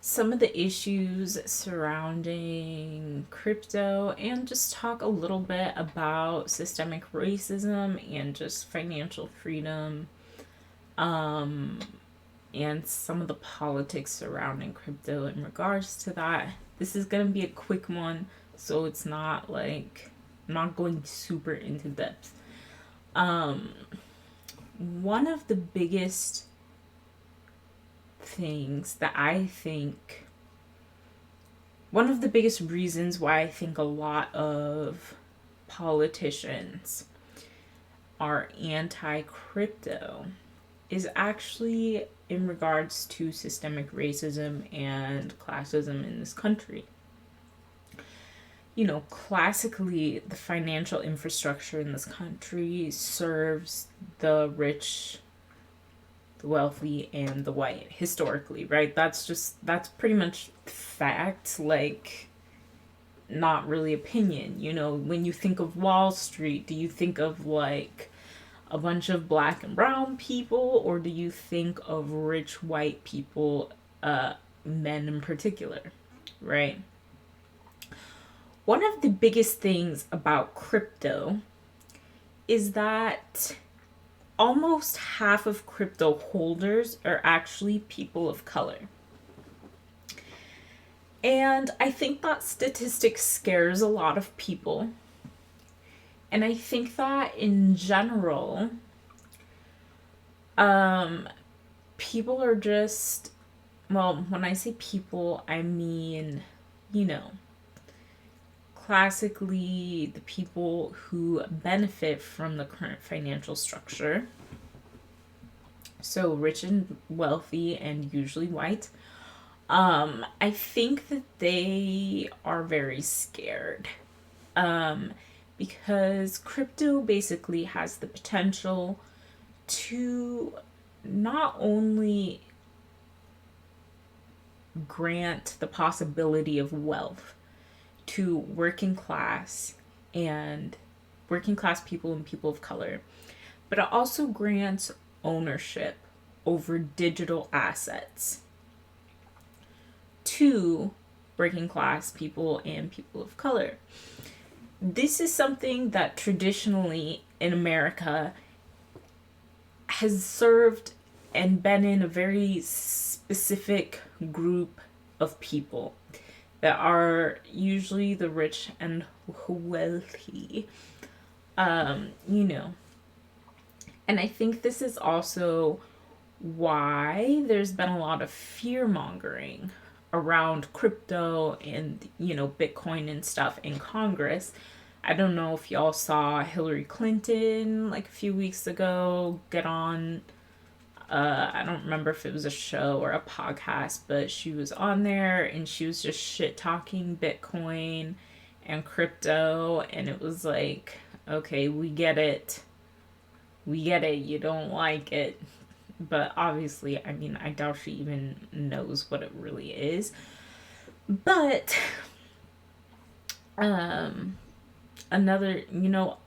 some of the issues surrounding crypto and just talk a little bit about systemic racism and just financial freedom, um, and some of the politics surrounding crypto in regards to that. This is going to be a quick one, so it's not like I'm not going super into depth. Um, one of the biggest things that I think, one of the biggest reasons why I think a lot of politicians are anti crypto is actually in regards to systemic racism and classism in this country. You know, classically, the financial infrastructure in this country serves the rich, the wealthy, and the white historically, right? That's pretty much fact, like, not really opinion. You know, when you think of Wall Street, do you think of like a bunch of black and brown people, or do you think of rich white people, men in particular, right? One of the biggest things about crypto is that almost half of crypto holders are actually people of color. And I think that statistic scares a lot of people. And I think that in general, people are just, well, when I say people, I mean, you know, classically the people who benefit from the current financial structure. So rich and wealthy and usually white. I think that they are very scared. Um, because crypto basically has the potential to not only grant the possibility of wealth to and working class people and people of color, but it also grants ownership over digital assets to working class people and people of color. This is something that traditionally in America has served and been in a very specific group of people that are usually the rich and wealthy. You know. And I think this is also why there's been a lot of fear mongering around crypto and, you know, Bitcoin and stuff in Congress. I don't know if y'all saw Hillary Clinton like a few weeks ago get on, I don't remember if it was a show or a podcast, but she was on there and she was just shit talking Bitcoin and crypto, and it was like, okay, we get it. We get it. You don't like it. But obviously, I mean, I doubt she even knows what it really is. But another, you know,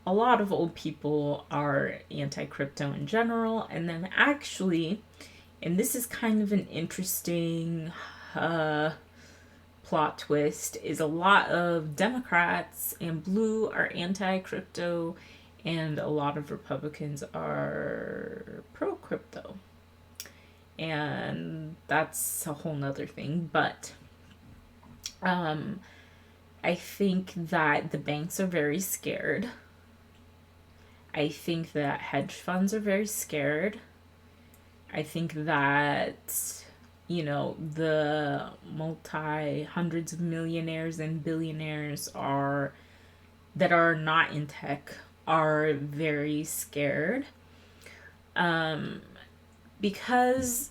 a lot of old people are anti-crypto in general, and then actually, and this is kind of an interesting plot twist, is a lot of Democrats and blue are anti-crypto, and a lot of Republicans are pro-crypto. And that's a whole nother thing, but I think that the banks are very scared. I think that hedge funds are very scared. I think that, you know, the multi hundreds of millionaires and billionaires are that are not in tech are very scared. Because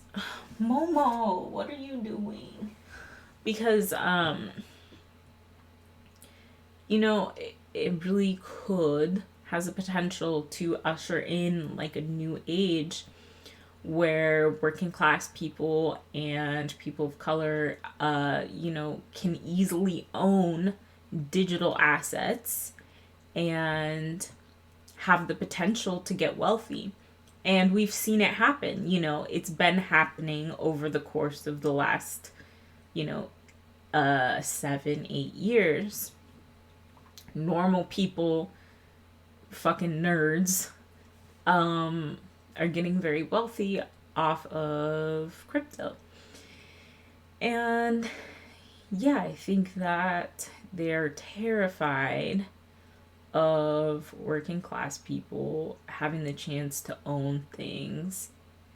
Momo, what are you doing? Because you know, it really has the potential to usher in like a new age where working class people and people of color, you know, can easily own digital assets and have the potential to get wealthy. And we've seen it happen. You know, it's been happening over the course of the last 7-8 years, normal people, fucking nerds, are getting very wealthy off of crypto. And yeah, I think that they're terrified of working class people having the chance to own things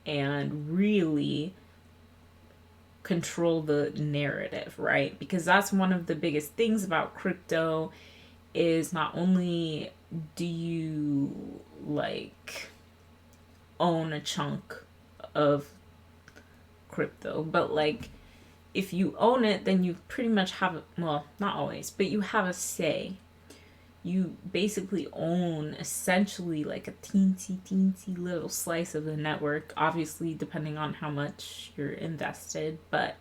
and really control the narrative, right? Because that's one of the biggest things about crypto is not only do you like own a chunk of crypto, but like if you own it, then you pretty much have, well, not always, but you have a say. You basically own essentially like a teensy little slice of the network, obviously depending on how much you're invested, but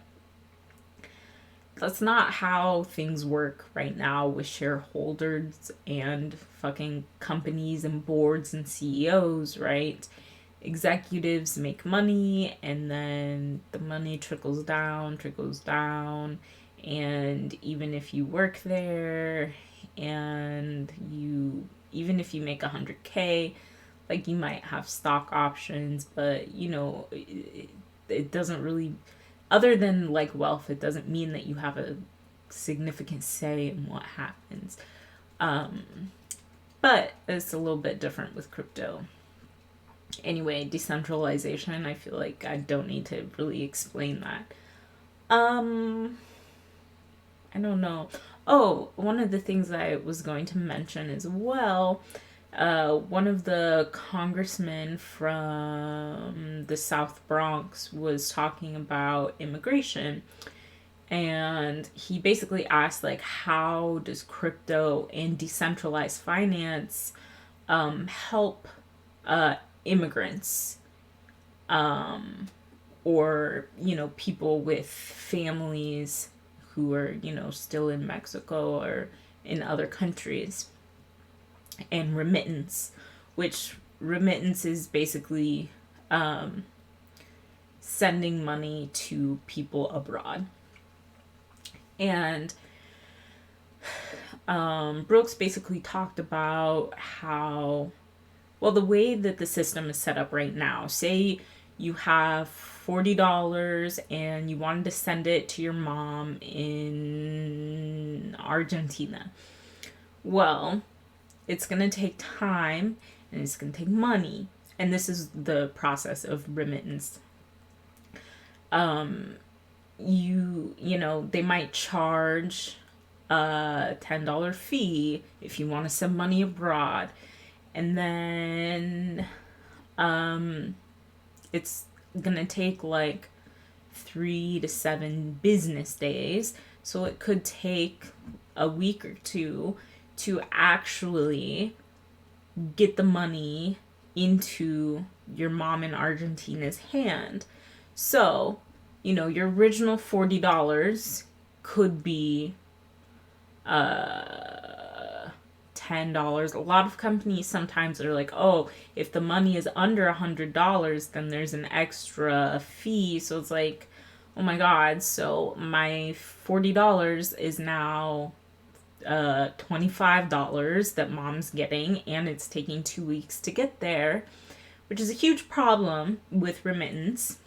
that's not how things work right now with shareholders and fucking companies and boards and CEOs, right? Executives make money and then the money trickles down, and even if you work there and even if you make 100K, like you might have stock options, but it doesn't really, other than like wealth, it doesn't mean that you have a significant say in what happens. But it's a little bit different with crypto. Anyway, decentralization, I feel like I don't need to really explain that. I don't know. Oh, one of the things I was going to mention as well, one of the congressmen from the South Bronx was talking about immigration. And he basically asked, like, how does crypto and decentralized finance help immigrants, or people with families who are still in Mexico or in other countries. And remittance, which remittance is basically sending money to people abroad. And Brooks basically talked about how, well, the way that the system is set up right now, say you have $40 and you wanted to send it to your mom in Argentina. Well, it's going to take time and it's going to take money. And this is the process of remittance. They might charge a $10 fee if you want to send money abroad. And then it's going to take like 3 to 7 business days. So it could take a week or two to actually get the money into your mom in Argentina's hand. So, your original $40 could be $10. A lot of companies sometimes are like, oh, if the money is under $100, then there's an extra fee. So it's like, oh my God, so my $40 is now $25 that mom's getting, and it's taking 2 weeks to get there, which is a huge problem with remittance.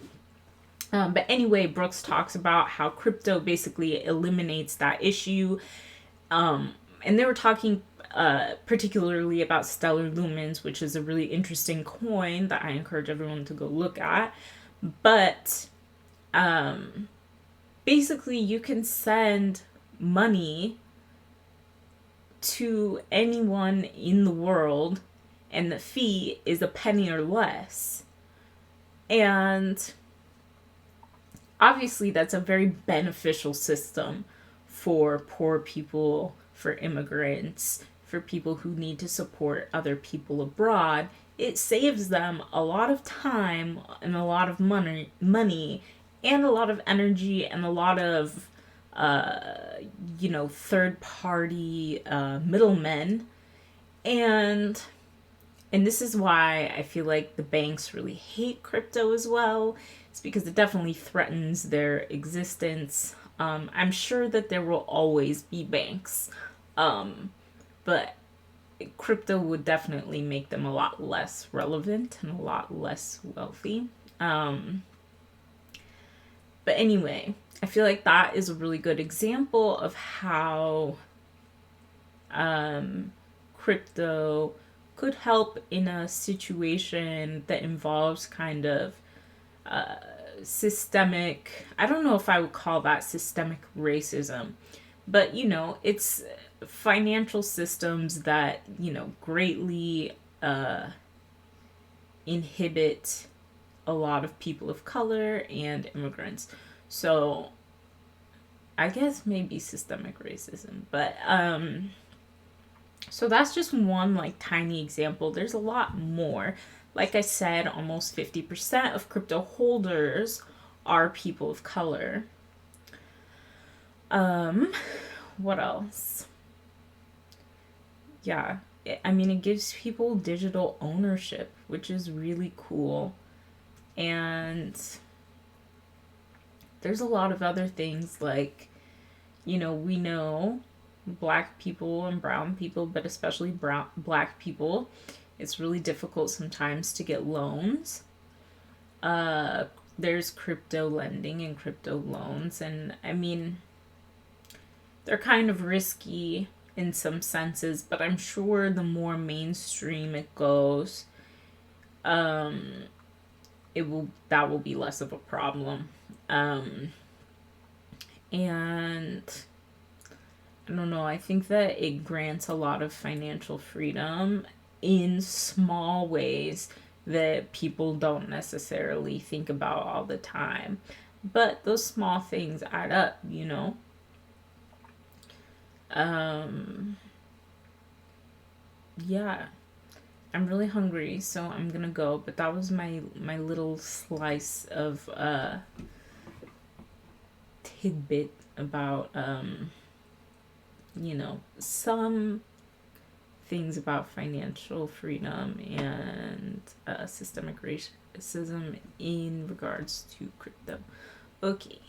But anyway, Brooks talks about how crypto basically eliminates that issue. And they were talking particularly about stellar lumens, which is a really interesting coin that I encourage everyone to go look at. But basically, you can send money to anyone in the world, and the fee is a penny or less. And obviously, that's a very beneficial system for poor people, for immigrants, for people who need to support other people abroad. It saves them a lot of time and a lot of money and a lot of energy and a lot of third-party middlemen. And this is why I feel like the banks really hate crypto as well. is because it definitely threatens their existence. I'm sure that there will always be banks, but crypto would definitely make them a lot less relevant and a lot less wealthy. But anyway, I feel like that is a really good example of how crypto could help in a situation that involves kind of systemic, I don't know if I would call that systemic racism, but it's financial systems that, greatly inhibit a lot of people of color and immigrants. So I guess maybe systemic racism, but so that's just one like tiny example. There's a lot more. Like I said, almost 50% of crypto holders are people of color. What else? Yeah, I mean, it gives people digital ownership, which is really cool. And there's a lot of other things like, we know black people and brown people, but especially black people, it's really difficult sometimes to get loans. There's crypto lending and crypto loans, and I mean, they're kind of risky in some senses, but I'm sure the more mainstream it goes, that will be less of a problem. And I don't know, I think that it grants a lot of financial freedom in small ways that people don't necessarily think about all the time. But those small things add up, Yeah. I'm really hungry, so I'm gonna go. But that was my little slice of tidbit about some things about financial freedom and systemic racism in regards to crypto. Okay.